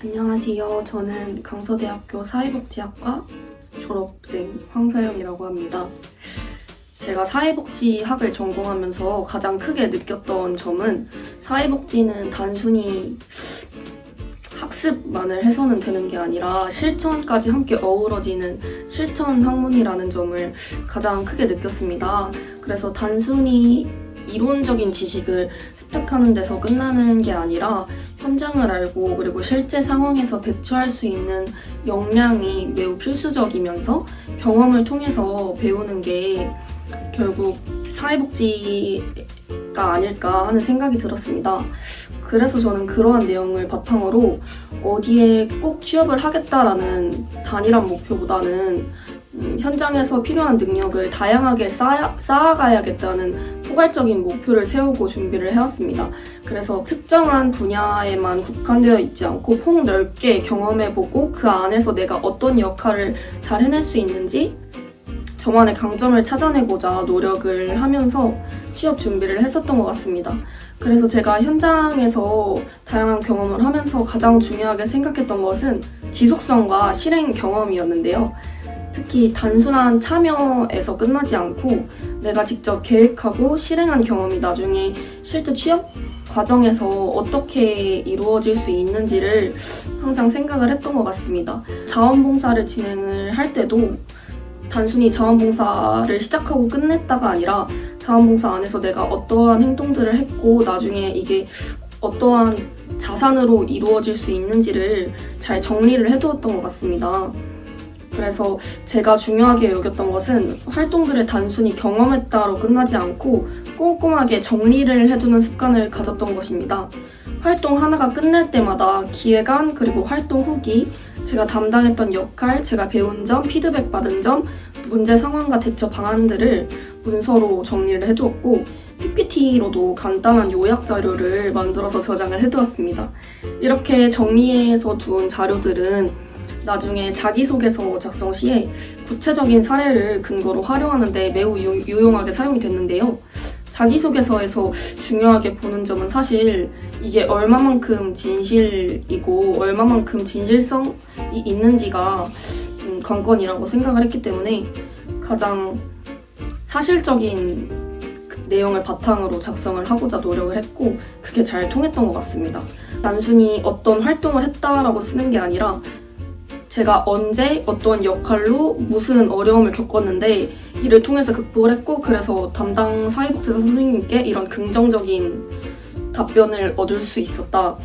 안녕하세요. 저는 강서대학교 사회복지학과 졸업생 황서영이라고 합니다. 제가 사회복지학을 전공하면서 가장 크게 느꼈던 점은 사회복지는 단순히 학습만을 해서는 되는 게 아니라 실천까지 함께 어우러지는 실천 학문이라는 점을 가장 크게 느꼈습니다. 그래서 단순히 이론적인 지식을 습득하는 데서 끝나는 게 아니라 현장을 알고 그리고 실제 상황에서 대처할 수 있는 역량이 매우 필수적이면서 경험을 통해서 배우는 게 결국 사회복지가 아닐까 하는 생각이 들었습니다. 그래서 저는 그러한 내용을 바탕으로 어디에 꼭 취업을 하겠다라는 단일한 목표보다는 현장에서 필요한 능력을 다양하게 쌓아가야겠다는 포괄적인 목표를 세우고 준비를 해왔습니다. 그래서 특정한 분야에만 국한되어 있지 않고 폭넓게 경험해보고 그 안에서 내가 어떤 역할을 잘 해낼 수 있는지 저만의 강점을 찾아내고자 노력을 하면서 취업 준비를 했었던 것 같습니다. 그래서 제가 현장에서 다양한 경험을 하면서 가장 중요하게 생각했던 것은 지속성과 실행 경험이었는데요. 특히 단순한 참여에서 끝나지 않고 내가 직접 계획하고 실행한 경험이 나중에 실제 취업 과정에서 어떻게 이루어질 수 있는지를 항상 생각을 했던 것 같습니다. 자원봉사를 진행을 할 때도 단순히 자원봉사를 시작하고 끝냈다가 아니라 자원봉사 안에서 내가 어떠한 행동들을 했고 나중에 이게 어떠한 자산으로 이루어질 수 있는지를 잘 정리를 해두었던 것 같습니다. 그래서 제가 중요하게 여겼던 것은 활동들을 단순히 경험했다로 끝나지 않고 꼼꼼하게 정리를 해두는 습관을 가졌던 것입니다. 활동 하나가 끝날 때마다 기획안 그리고 활동 후기, 제가 담당했던 역할, 제가 배운 점, 피드백 받은 점, 문제 상황과 대처 방안들을 문서로 정리를 해두었고 PPT로도 간단한 요약 자료를 만들어서 저장을 해두었습니다. 이렇게 정리해서 두은 자료들은 나중에 자기소개서 작성 시에 구체적인 사례를 근거로 활용하는 데 매우 유용하게 사용이 됐는데요. 자기소개서에서 중요하게 보는 점은 사실 이게 얼마만큼 진실이고 얼마만큼 진실성이 있는지가 관건이라고 생각을 했기 때문에 가장 사실적인 내용을 바탕으로 작성을 하고자 노력을 했고 그게 잘 통했던 것 같습니다. 단순히 어떤 활동을 했다라고 쓰는 게 아니라 제가 언제 어떤 역할로 무슨 어려움을 겪었는데 이를 통해서 극복을 했고 그래서 담당 사회복지사 선생님께 이런 긍정적인 답변을 얻을 수 있었다.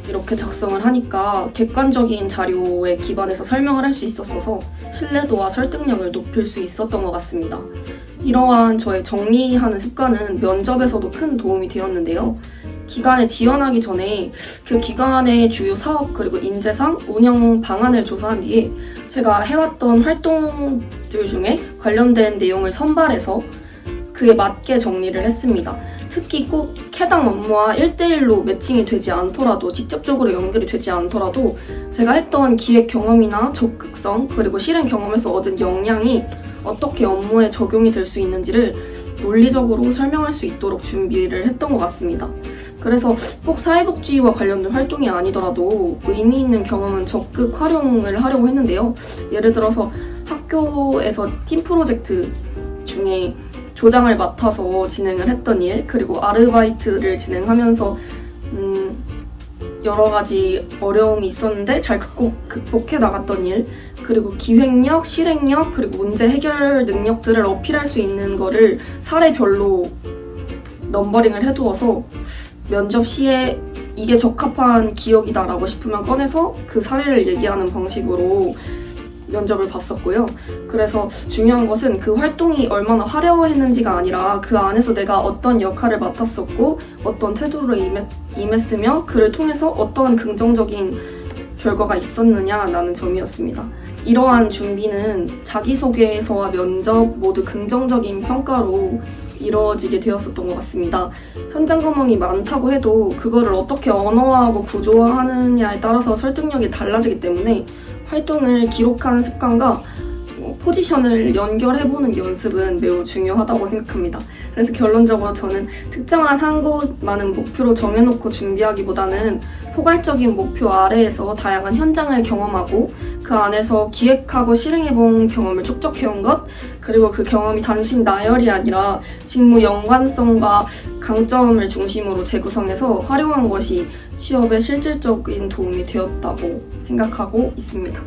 이렇게 작성을 하니까 객관적인 자료에 기반해서 설명을 할 수 있었어서 신뢰도와 설득력을 높일 수 있었던 것 같습니다. 이러한 저의 정리하는 습관은 면접에서도 큰 도움이 되었는데요. 기관에 지원하기 전에 그 기관의 주요 사업 그리고 인재상, 운영 방안을 조사한 뒤에 제가 해왔던 활동들 중에 관련된 내용을 선발해서 그에 맞게 정리를 했습니다. 특히 꼭 해당 업무와 1대1로 매칭이 되지 않더라도 직접적으로 연결이 되지 않더라도 제가 했던 기획 경험이나 적극성 그리고 실행 경험에서 얻은 역량이 어떻게 업무에 적용이 될 수 있는지를 논리적으로 설명할 수 있도록 준비를 했던 것 같습니다. 그래서 꼭 사회복지와 관련된 활동이 아니더라도 의미 있는 경험은 적극 활용을 하려고 했는데요. 예를 들어서 학교에서 팀 프로젝트 중에 조장을 맡아서 진행을 했던 일, 그리고 아르바이트를 진행하면서 여러 가지 어려움이 있었는데 잘 극복해 나갔던 일, 그리고 기획력, 실행력, 그리고 문제 해결 능력들을 어필할 수 있는 거를 사례별로 넘버링을 해두어서 면접 시에 이게 적합한 기억이다라고 싶으면 꺼내서 그 사례를 얘기하는 방식으로 면접을 봤었고요. 그래서 중요한 것은 그 활동이 얼마나 화려했는지가 아니라 그 안에서 내가 어떤 역할을 맡았었고 어떤 태도로 임했으며 그를 통해서 어떠한 긍정적인 결과가 있었느냐라는 점이었습니다. 이러한 준비는 자기소개서와 면접 모두 긍정적인 평가로 이루어지게 되었었던 것 같습니다. 현장 경험이 많다고 해도 그거를 어떻게 언어화하고 구조화하느냐에 따라서 설득력이 달라지기 때문에 활동을 기록하는 습관과 포지션을 연결해보는 연습은 매우 중요하다고 생각합니다. 그래서 결론적으로 저는 특정한 한 곳만은 목표로 정해놓고 준비하기보다는 포괄적인 목표 아래에서 다양한 현장을 경험하고 그 안에서 기획하고 실행해본 경험을 축적해온 것, 그리고 그 경험이 단순히 나열이 아니라 직무 연관성과 강점을 중심으로 재구성해서 활용한 것이 취업에 실질적인 도움이 되었다고 생각하고 있습니다.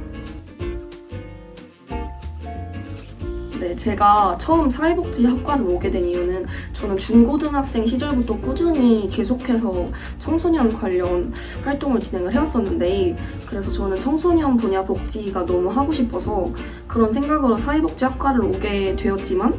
네, 제가 처음 사회복지학과를 오게 된 이유는 저는 중고등학생 시절부터 꾸준히 계속해서 청소년 관련 활동을 진행을 해왔었는데, 그래서 저는 청소년 분야 복지가 너무 하고 싶어서 그런 생각으로 사회복지학과를 오게 되었지만,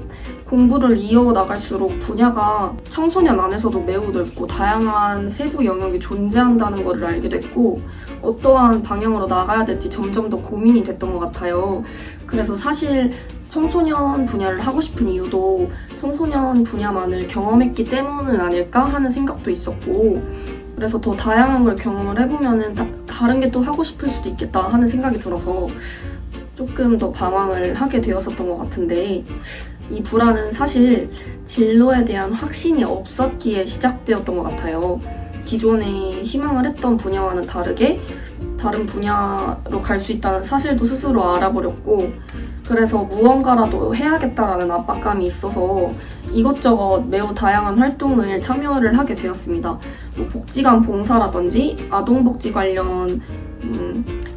공부를 이어나갈수록 분야가 청소년 안에서도 매우 넓고 다양한 세부 영역이 존재한다는 것을 알게 됐고, 어떠한 방향으로 나가야 될지 점점 더 고민이 됐던 것 같아요. 그래서 사실 청소년 분야를 하고 싶은 이유도 청소년 분야만을 경험했기 때문은 아닐까 하는 생각도 있었고, 그래서 더 다양한 걸 경험을 해보면은 다른 게 또 하고 싶을 수도 있겠다 하는 생각이 들어서 조금 더 방황을 하게 되었었던 것 같은데, 이 불안은 사실 진로에 대한 확신이 없었기에 시작되었던 것 같아요. 기존에 희망을 했던 분야와는 다르게 다른 분야로 갈 수 있다는 사실도 스스로 알아버렸고, 그래서 무언가라도 해야겠다라는 압박감이 있어서 이것저것 매우 다양한 활동을 참여를 하게 되었습니다. 복지관 봉사라든지 아동복지 관련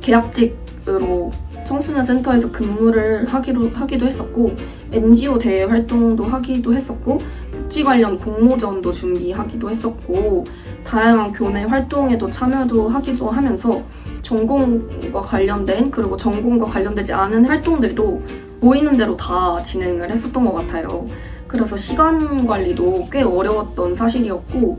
계약직으로 청소년 센터에서 근무를 하기도 했었고, NGO 대회 활동도 하기도 했었고, 복지 관련 공모전도 준비하기도 했었고, 다양한 교내 활동에도 참여도 하기도 하면서 전공과 관련된, 그리고 전공과 관련되지 않은 활동들도 보이는 대로 다 진행을 했었던 것 같아요. 그래서 시간 관리도 꽤 어려웠던 사실이었고,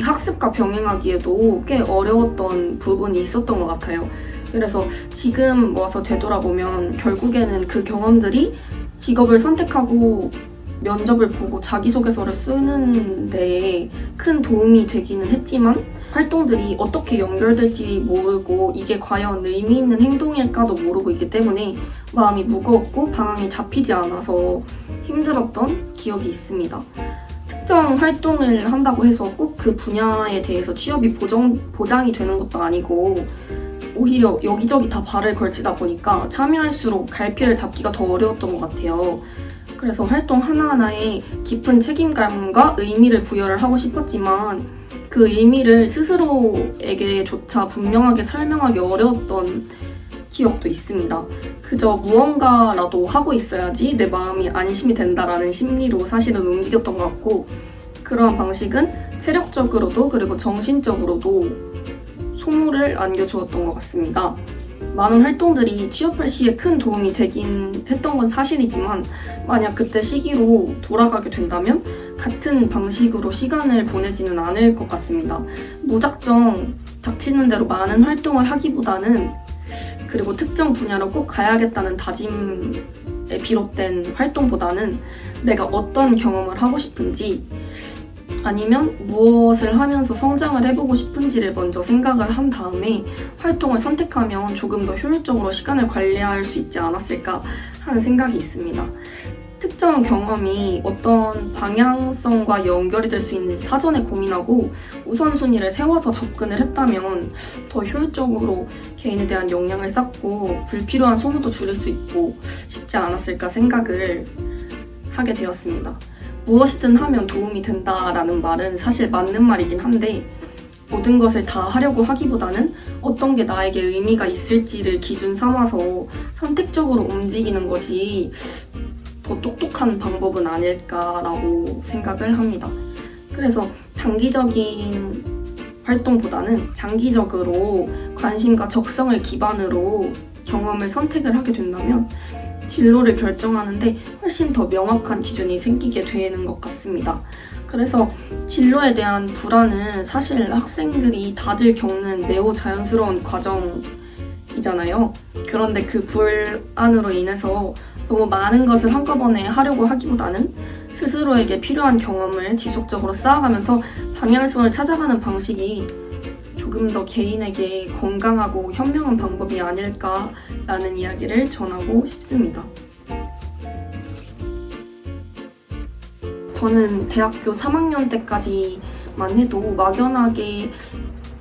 학습과 병행하기에도 꽤 어려웠던 부분이 있었던 것 같아요. 그래서 지금 와서 되돌아보면 결국에는 그 경험들이 직업을 선택하고 면접을 보고 자기소개서를 쓰는 데 큰 도움이 되기는 했지만, 활동들이 어떻게 연결될지 모르고 이게 과연 의미 있는 행동일까도 모르고 있기 때문에 마음이 무거웠고 방향이 잡히지 않아서 힘들었던 기억이 있습니다. 특정 활동을 한다고 해서 꼭 그 분야에 대해서 취업이 보장이 되는 것도 아니고, 오히려 여기저기 다 발을 걸치다 보니까 참여할수록 갈피를 잡기가 더 어려웠던 것 같아요. 그래서 활동 하나하나에 깊은 책임감과 의미를 부여를 하고 싶었지만 그 의미를 스스로에게조차 분명하게 설명하기 어려웠던 기억도 있습니다. 그저 무언가라도 하고 있어야지 내 마음이 안심이 된다라는 심리로 사실은 움직였던 것 같고, 그러한 방식은 체력적으로도 그리고 정신적으로도 소모를 안겨주었던 것 같습니다. 많은 활동들이 취업할 시에 큰 도움이 되긴 했던 건 사실이지만, 만약 그때 시기로 돌아가게 된다면 같은 방식으로 시간을 보내지는 않을 것 같습니다. 무작정 닥치는 대로 많은 활동을 하기보다는, 그리고 특정 분야로 꼭 가야겠다는 다짐에 비롯된 활동보다는 내가 어떤 경험을 하고 싶은지, 아니면 무엇을 하면서 성장을 해보고 싶은지를 먼저 생각을 한 다음에 활동을 선택하면 조금 더 효율적으로 시간을 관리할 수 있지 않았을까 하는 생각이 있습니다. 특정 경험이 어떤 방향성과 연결이 될 수 있는지 사전에 고민하고 우선순위를 세워서 접근을 했다면 더 효율적으로 개인에 대한 역량을 쌓고 불필요한 소모도 줄일 수 있고 쉽지 않았을까 생각을 하게 되었습니다. 무엇이든 하면 도움이 된다라는 말은 사실 맞는 말이긴 한데, 모든 것을 다 하려고 하기보다는 어떤 게 나에게 의미가 있을지를 기준 삼아서 선택적으로 움직이는 것이 더 똑똑한 방법은 아닐까라고 생각을 합니다. 그래서 단기적인 활동보다는 장기적으로 관심과 적성을 기반으로 경험을 선택을 하게 된다면 진로를 결정하는데 훨씬 더 명확한 기준이 생기게 되는 것 같습니다. 그래서 진로에 대한 불안은 사실 학생들이 다들 겪는 매우 자연스러운 과정이잖아요. 그런데 그 불안으로 인해서 너무 많은 것을 한꺼번에 하려고 하기보다는 스스로에게 필요한 경험을 지속적으로 쌓아가면서 방향성을 찾아가는 방식이 조금 더 개인에게 건강하고 현명한 방법이 아닐까라는 이야기를 전하고 싶습니다. 저는 대학교 3학년 때까지만 해도 막연하게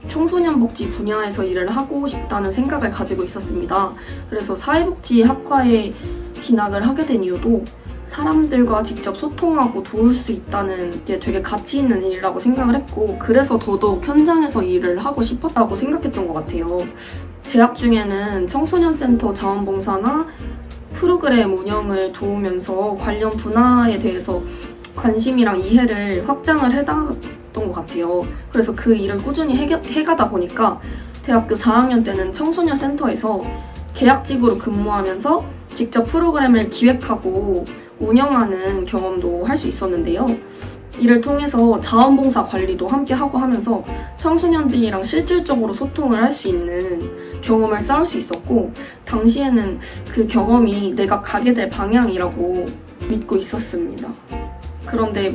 청소년 복지 분야에서 일을 하고 싶다는 생각을 가지고 있었습니다. 그래서 사회복지학과에 진학을 하게 된 이유도 사람들과 직접 소통하고 도울 수 있다는 게 되게 가치 있는 일이라고 생각을 했고, 그래서 더더욱 현장에서 일을 하고 싶었다고 생각했던 것 같아요. 재학 중에는 청소년센터 자원봉사나 프로그램 운영을 도우면서 관련 분야에 대해서 관심이랑 이해를 확장을 해나갔던 것 같아요. 그래서 그 일을 꾸준히 해가다 보니까 대학교 4학년 때는 청소년 센터에서 계약직으로 근무하면서 직접 프로그램을 기획하고 운영하는 경험도 할 수 있었는데요. 이를 통해서 자원봉사 관리도 함께 하고 하면서 청소년들이랑 실질적으로 소통을 할 수 있는 경험을 쌓을 수 있었고, 당시에는 그 경험이 내가 가게 될 방향이라고 믿고 있었습니다. 그런데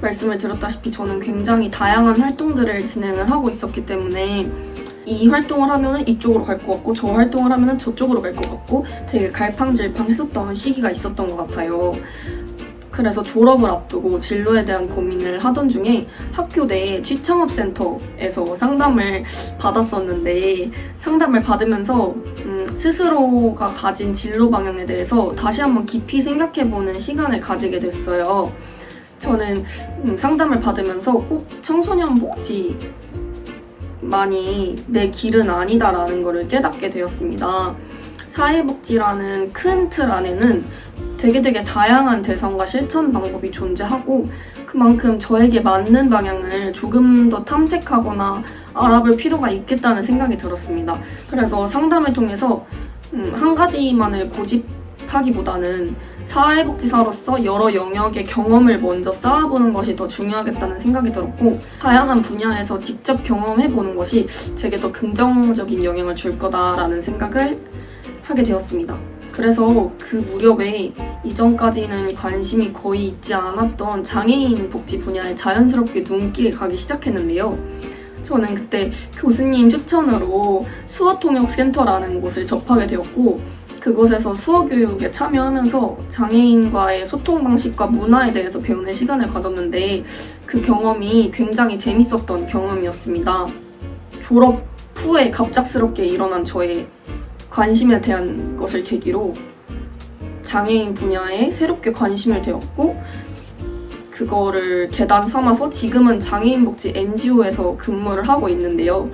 말씀을 드렸다시피 저는 굉장히 다양한 활동들을 진행을 하고 있었기 때문에 이 활동을 하면은 이쪽으로 갈 것 같고 저 활동을 하면은 저쪽으로 갈 것 같고 되게 갈팡질팡했었던 시기가 있었던 것 같아요. 그래서 졸업을 앞두고 진로에 대한 고민을 하던 중에 학교 내 취창업센터에서 상담을 받았었는데, 상담을 받으면서 스스로가 가진 진로 방향에 대해서 다시 한번 깊이 생각해보는 시간을 가지게 됐어요. 저는 상담을 받으면서 꼭 청소년 복지만이 내 길은 아니다라는 것을 깨닫게 되었습니다. 사회복지라는 큰 틀 안에는 되게 다양한 대상과 실천 방법이 존재하고, 그만큼 저에게 맞는 방향을 조금 더 탐색하거나 알아볼 필요가 있겠다는 생각이 들었습니다. 그래서 상담을 통해서 한 가지만을 고집하기보다는 사회복지사로서 여러 영역의 경험을 먼저 쌓아보는 것이 더 중요하겠다는 생각이 들었고, 다양한 분야에서 직접 경험해보는 것이 제게 더 긍정적인 영향을 줄 거다라는 생각을 하게 되었습니다. 그래서 그 무렵에 이전까지는 관심이 거의 있지 않았던 장애인 복지 분야에 자연스럽게 눈길이 가기 시작했는데요. 저는 그때 교수님 추천으로 수어통역센터라는 곳을 접하게 되었고, 그곳에서 수어교육에 참여하면서 장애인과의 소통 방식과 문화에 대해서 배우는 시간을 가졌는데, 그 경험이 굉장히 재밌었던 경험이었습니다. 졸업 후에 갑작스럽게 일어난 저의 관심에 대한 것을 계기로 장애인 분야에 새롭게 관심을 되었고, 그거를 계단 삼아서 지금은 장애인 복지 NGO에서 근무를 하고 있는데요.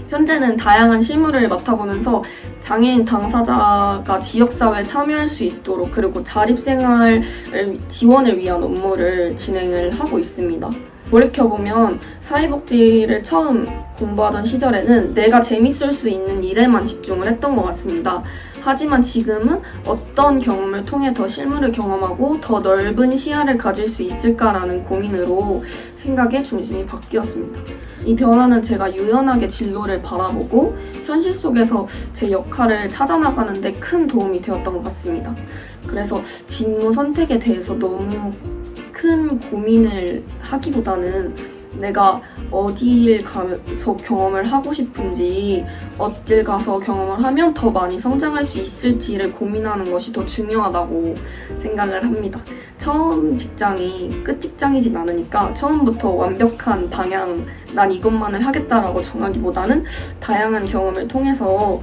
현재는 다양한 실무를 맡아보면서 장애인 당사자가 지역사회에 참여할 수 있도록, 그리고 자립생활 지원을 위한 업무를 진행을 하고 있습니다. 돌이켜보면 사회복지를 처음 공부하던 시절에는 내가 재밌을 수 있는 일에만 집중을 했던 것 같습니다. 하지만 지금은 어떤 경험을 통해 더 실무를 경험하고 더 넓은 시야를 가질 수 있을까라는 고민으로 생각의 중심이 바뀌었습니다. 이 변화는 제가 유연하게 진로를 바라보고 현실 속에서 제 역할을 찾아나가는 데 큰 도움이 되었던 것 같습니다. 그래서 직무 선택에 대해서 너무 큰 고민을 하기보다는 내가 어디를 가서 경험을 하고 싶은지, 어딜 가서 경험을 하면 더 많이 성장할 수 있을지를 고민하는 것이 더 중요하다고 생각을 합니다. 처음 직장이 끝 직장이진 않으니까 처음부터 완벽한 방향, 난 이것만을 하겠다라고 정하기보다는 다양한 경험을 통해서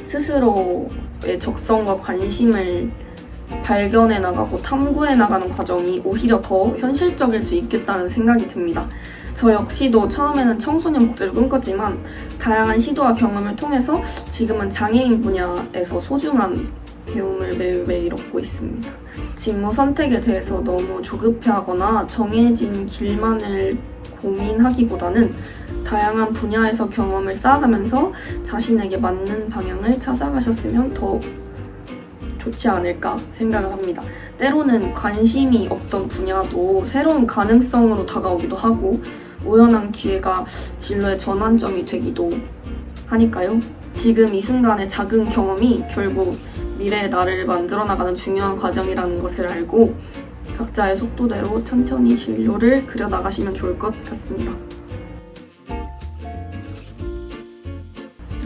스스로의 적성과 관심을 발견해 나가고 탐구해 나가는 과정이 오히려 더 현실적일 수 있겠다는 생각이 듭니다. 저 역시도 처음에는 청소년 복지를 꿈꿨지만 다양한 시도와 경험을 통해서 지금은 장애인 분야에서 소중한 배움을 매일매일 얻고 있습니다. 직무 선택에 대해서 너무 조급해하거나 정해진 길만을 고민하기보다는 다양한 분야에서 경험을 쌓아가면서 자신에게 맞는 방향을 찾아가셨으면 더 좋지 않을까 생각을 합니다. 때로는 관심이 없던 분야도 새로운 가능성으로 다가오기도 하고 우연한 기회가 진로의 전환점이 되기도 하니까요. 지금 이 순간의 작은 경험이 결국 미래의 나를 만들어 나가는 중요한 과정이라는 것을 알고 각자의 속도대로 천천히 진로를 그려나가시면 좋을 것 같습니다.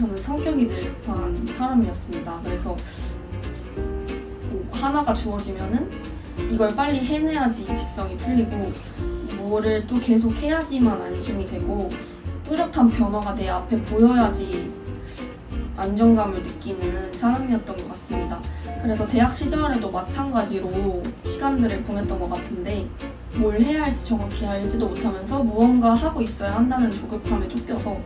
저는 성격이 늘 급한 사람이었습니다. 그래서 뭐 하나가 주어지면은 이걸 빨리 해내야지 직성이 풀리고 뭐를 또 계속 해야지만 안심이 되고 뚜렷한 변화가 내 앞에 보여야지 안정감을 느끼는 사람이었던 것 같습니다. 그래서 대학 시절에도 마찬가지로 시간들을 보냈던 것 같은데 뭘 해야 할지 정확히 알지도 못하면서 무언가 하고 있어야 한다는 조급함에 쫓겨서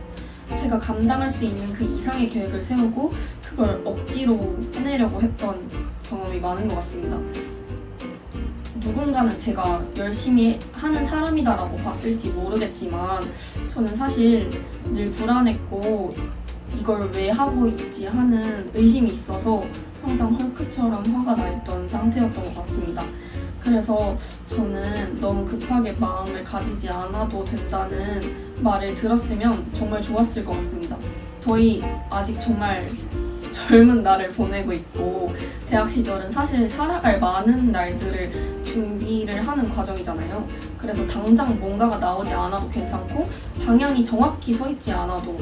제가 감당할 수 있는 그 이상의 계획을 세우고 그걸 억지로 해내려고 했던 경험이 많은 것 같습니다. 누군가는 제가 열심히 하는 사람이다라고 봤을지 모르겠지만 저는 사실 늘 불안했고 이걸 왜 하고 있지 하는 의심이 있어서 항상 헐크처럼 화가 나 있던 상태였던 것 같습니다. 그래서 저는 너무 급하게 마음을 가지지 않아도 된다는 말을 들었으면 정말 좋았을 것 같습니다. 저희 아직 정말 젊은 날을 보내고 있고 대학 시절은 사실 살아갈 많은 날들을 준비를 하는 과정이잖아요. 그래서 당장 뭔가가 나오지 않아도 괜찮고 방향이 정확히 서 있지 않아도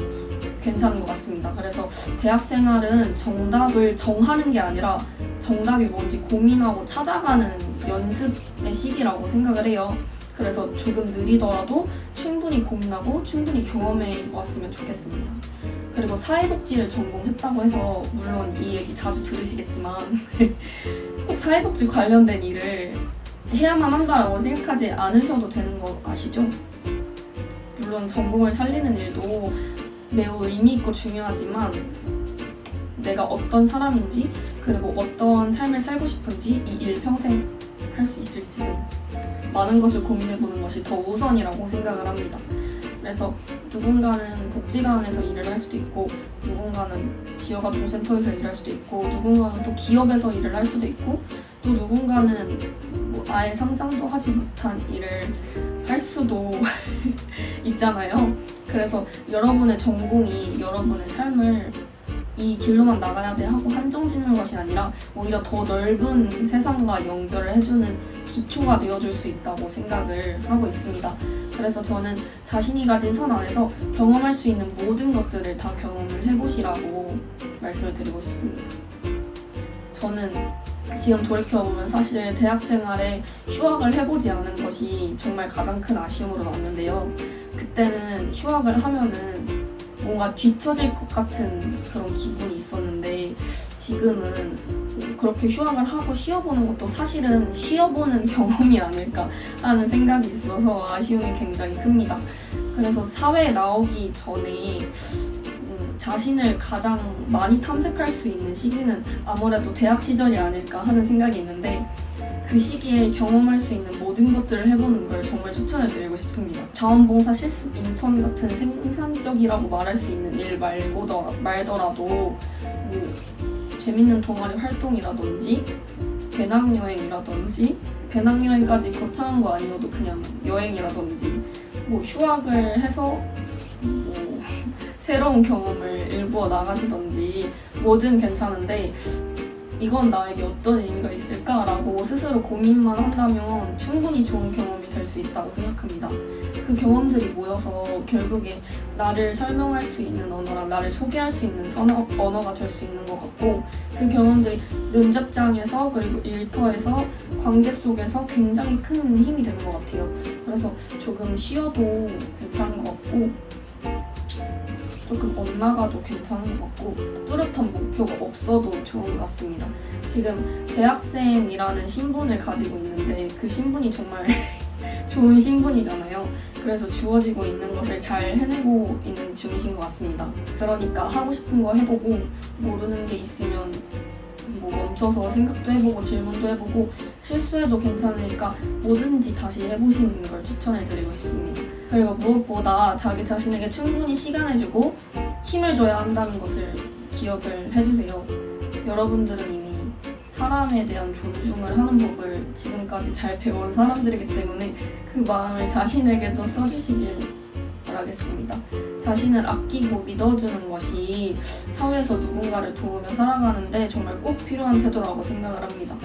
괜찮은 것 같습니다. 그래서 대학 생활은 정답을 정하는 게 아니라 정답이 뭔지 고민하고 찾아가는 연습의 시기라고 생각을 해요. 그래서 조금 느리더라도 충분히 고민하고 충분히 경험해 왔으면 좋겠습니다. 그리고 사회복지를 전공했다고 해서 물론 이 얘기 자주 들으시겠지만 꼭 사회복지 관련된 일을 해야만 한다라고 생각하지 않으셔도 되는 거 아시죠? 물론 전공을 살리는 일도 매우 의미 있고 중요하지만 내가 어떤 사람인지 그리고 어떤 삶을 살고 싶은지 이 일 평생 할 수 있을지는 많은 것을 고민해보는 것이 더 우선이라고 생각을 합니다. 그래서 누군가는 복지관에서 일을 할 수도 있고 누군가는 지역아동센터에서 일할 수도 있고 누군가는 또 기업에서 일을 할 수도 있고 또 누군가는 뭐 아예 상상도 하지 못한 일을 할 수도 있잖아요. 그래서 여러분의 전공이 여러분의 삶을 이 길로만 나가야 돼 하고 한정 짓는 것이 아니라 오히려 더 넓은 세상과 연결을 해주는 기초가 되어줄 수 있다고 생각을 하고 있습니다. 그래서 저는 자신이 가진 선 안에서 경험할 수 있는 모든 것들을 다 경험을 해보시라고 말씀을 드리고 싶습니다. 저는 지금 돌이켜보면 사실 대학 생활에 휴학을 해보지 않은 것이 정말 가장 큰 아쉬움으로 남는데요. 그때는 휴학을 하면은 뭔가 뒤처질 것 같은 그런 기분이 있었는데 지금은 그렇게 휴학을 하고 쉬어보는 것도 사실은 쉬어보는 경험이 아닐까 하는 생각이 있어서 아쉬움이 굉장히 큽니다. 그래서 사회에 나오기 전에 자신을 가장 많이 탐색할 수 있는 시기는 아무래도 대학 시절이 아닐까 하는 생각이 있는데 그 시기에 경험할 수 있는 모든 것들을 해보는 걸 정말 추천해드리고 싶습니다. 자원봉사 실습 인턴 같은 생산적이라고 말할 수 있는 일 말더라도 뭐 재밌는 동아리 활동이라든지 배낭여행이라든지 배낭여행까지 거창한 거 아니어도 그냥 여행이라든지 뭐 휴학을 해서 뭐 새로운 경험을 일부어 나가시던지 뭐든 괜찮은데 이건 나에게 어떤 의미가 있을까라고 스스로 고민만 한다면 충분히 좋은 경험이 될 수 있다고 생각합니다. 그 경험들이 모여서 결국에 나를 설명할 수 있는 언어랑 나를 소개할 수 있는 언어가 될 수 있는 것 같고 그 경험들이 면접장에서 그리고 일터에서 관계 속에서 굉장히 큰 힘이 되는 것 같아요. 그래서 조금 쉬어도 괜찮은 것 같고 조금 엇나가도 괜찮은 것 같고 뚜렷한 목표가 없어도 좋은 것 같습니다. 지금 대학생이라는 신분을 가지고 있는데 그 신분이 정말 좋은 신분이잖아요. 그래서 주어지고 있는 것을 잘 해내고 있는 중이신 것 같습니다. 그러니까 하고 싶은 거 해보고 모르는 게 있으면 뭐 멈춰서 생각도 해보고 질문도 해보고 실수해도 괜찮으니까 뭐든지 다시 해보시는 걸 추천해드리고 싶습니다. 그리고 무엇보다 자기 자신에게 충분히 시간을 주고 힘을 줘야 한다는 것을 기억을 해주세요. 여러분들은 이미 사람에 대한 존중을 하는 법을 지금까지 잘 배운 사람들이기 때문에 그 마음을 자신에게도 써주시길 바라겠습니다. 자신을 아끼고 믿어주는 것이 사회에서 누군가를 도우며 살아가는데 정말 꼭 필요한 태도라고 생각을 합니다.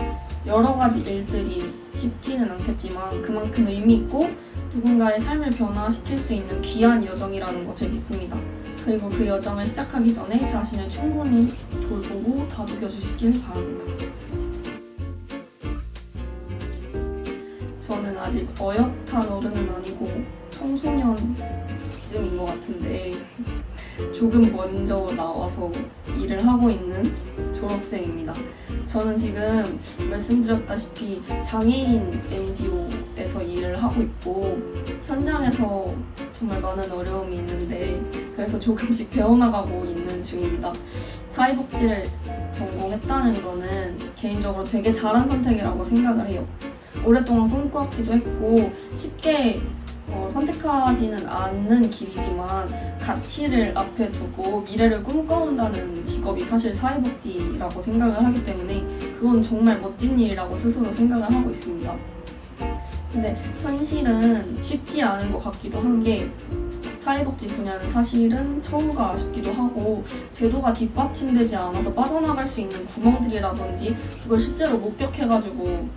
여러 가지 일들이 쉽지는 않겠지만 그만큼 의미 있고 누군가의 삶을 변화시킬 수 있는 귀한 여정이라는 것을 믿습니다. 그리고 그 여정을 시작하기 전에 자신을 충분히 돌보고 다독여 주시길 바랍니다. 저는 아직 어엿한 어른은 아니고 청소년쯤인 것 같은데 조금 먼저 나와서 일을 하고 있는 졸업생입니다. 저는 지금 말씀드렸다시피 장애인 NGO에서 일을 하고 있고 현장에서 정말 많은 어려움이 있는데 그래서 조금씩 배워나가고 있는 중입니다. 사회복지를 전공했다는 거는 개인적으로 되게 잘한 선택이라고 생각을 해요. 오랫동안 꿈꿔왔기도 했고 쉽게 선택하지는 않는 길이지만 가치를 앞에 두고 미래를 꿈꿔온다는 직업이 사실 사회복지라고 생각을 하기 때문에 그건 정말 멋진 일이라고 스스로 생각을 하고 있습니다. 근데 현실은 쉽지 않은 것 같기도 한 게 사회복지 분야는 사실은 처우가 아쉽기도 하고 제도가 뒷받침되지 않아서 빠져나갈 수 있는 구멍들이라든지 그걸 실제로 목격해가지고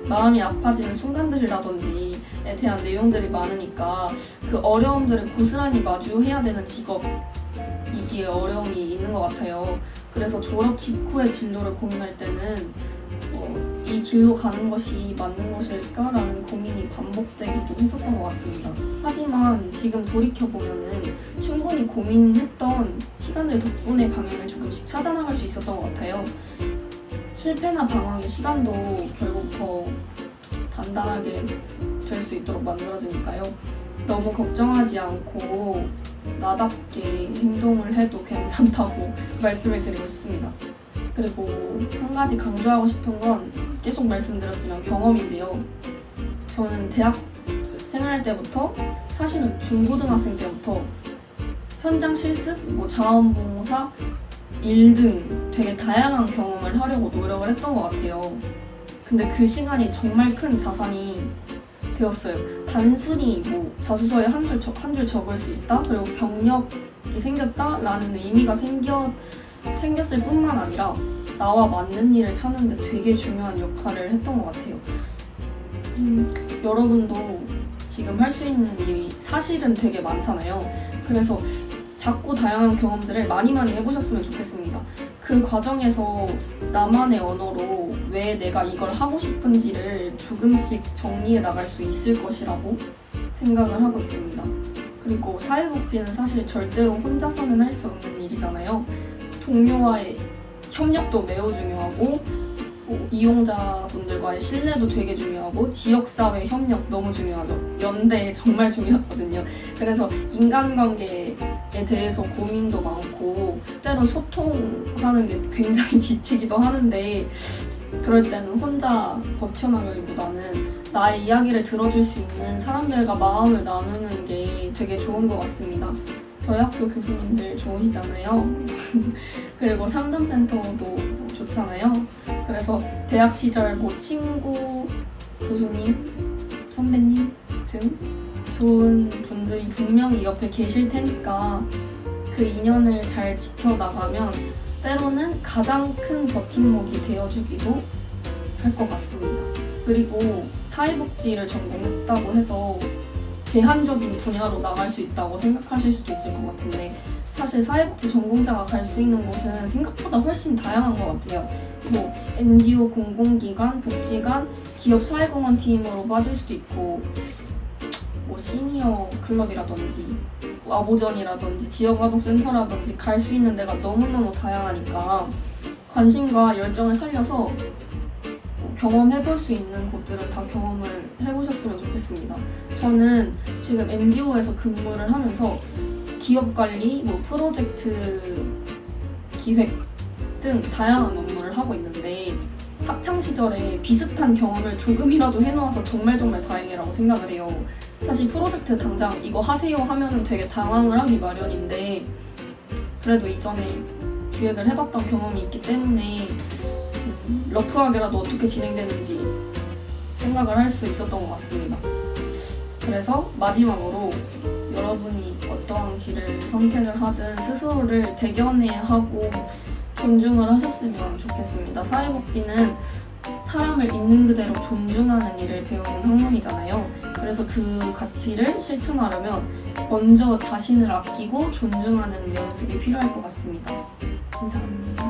마음이 아파지는 순간들이라든지에 대한 내용들이 많으니까 그 어려움들을 고스란히 마주해야 되는 직업이기에 어려움이 있는 것 같아요. 그래서 졸업 직후의 진로를 고민할 때는 이 길로 가는 것이 맞는 것일까라는 고민이 반복되기도 했었던 것 같습니다. 하지만 지금 돌이켜보면은 충분히 고민했던 시간들 덕분에 방향을 조금씩 찾아나갈 수 있었던 것 같아요. 실패나 방황의 시간도 결국 더 단단하게 될 수 있도록 만들어지니까요. 너무 걱정하지 않고 나답게 행동을 해도 괜찮다고 말씀을 드리고 싶습니다. 그리고 한 가지 강조하고 싶은 건 계속 말씀드렸지만 경험인데요. 저는 대학 생활 때부터 사실은 중고등학생 때부터 현장 실습, 자원봉사, 일 등 되게 다양한 경험을 하려고 노력을 했던 것 같아요. 근데 그 시간이 정말 큰 자산이 되었어요. 단순히 자소서에 한 줄 적을 수 있다? 그리고 경력이 생겼다라는 의미가 생겼을 뿐만 아니라 나와 맞는 일을 찾는 데 되게 중요한 역할을 했던 것 같아요. 여러분도 지금 할 수 있는 일이 사실은 되게 많잖아요. 그래서 작고 다양한 경험들을 많이 해보셨으면 좋겠습니다. 그 과정에서 나만의 언어로 왜 내가 이걸 하고 싶은지를 조금씩 정리해 나갈 수 있을 것이라고 생각을 하고 있습니다. 그리고 사회복지는 사실 절대로 혼자서는 할 수 없는 일이잖아요. 동료와의 협력도 매우 중요하고 이용자분들과의 신뢰도 되게 중요하고 지역사회 협력 너무 중요하죠. 연대 정말 중요하거든요. 그래서 인간관계에 대해서 고민도 많고 때로 소통하는 게 굉장히 지치기도 하는데 그럴 때는 혼자 버텨나가기보다는 나의 이야기를 들어줄 수 있는 사람들과 마음을 나누는 게 되게 좋은 것 같습니다. 저희 학교 교수님들 좋으시잖아요. 그리고 상담센터도 좋잖아요. 그래서 대학 시절 친구, 교수님, 선배님 등 좋은 분들이 분명히 옆에 계실 테니까 그 인연을 잘 지켜나가면 때로는 가장 큰 버팀목이 되어주기도 할 것 같습니다. 그리고 사회복지를 전공했다고 해서 제한적인 분야로 나갈 수 있다고 생각하실 수도 있을 것 같은데 사실 사회복지 전공자가 갈 수 있는 곳은 생각보다 훨씬 다양한 것 같아요. NGO, 공공기관, 복지관, 기업 사회공헌 팀으로 빠질 수도 있고 시니어 클럽이라든지 아보전이라든지 지역아동센터라든지 갈 수 있는 데가 너무너무 다양하니까 관심과 열정을 살려서 경험해볼 수 있는 곳들은 다 경험을 해보셨으면 좋겠습니다. 저는 지금 NGO에서 근무를 하면서 기업관리, 프로젝트 기획 등 다양한 업무를 하고 있는데 학창시절에 비슷한 경험을 조금이라도 해놓아서 정말 다행이라고 생각을 해요. 사실 프로젝트 당장 이거 하세요 하면은 되게 당황을 하기 마련인데 그래도 이전에 기획을 해봤던 경험이 있기 때문에 러프하게라도 어떻게 진행되는지 생각을 할 수 있었던 것 같습니다. 그래서 마지막으로 여러분이 어떠한 길을 선택을 하든 스스로를 대견해야 하고 존중을 하셨으면 좋겠습니다. 사회복지는 사람을 있는 그대로 존중하는 일을 배우는 학문이잖아요. 그래서 그 가치를 실천하려면 먼저 자신을 아끼고 존중하는 연습이 필요할 것 같습니다. 감사합니다.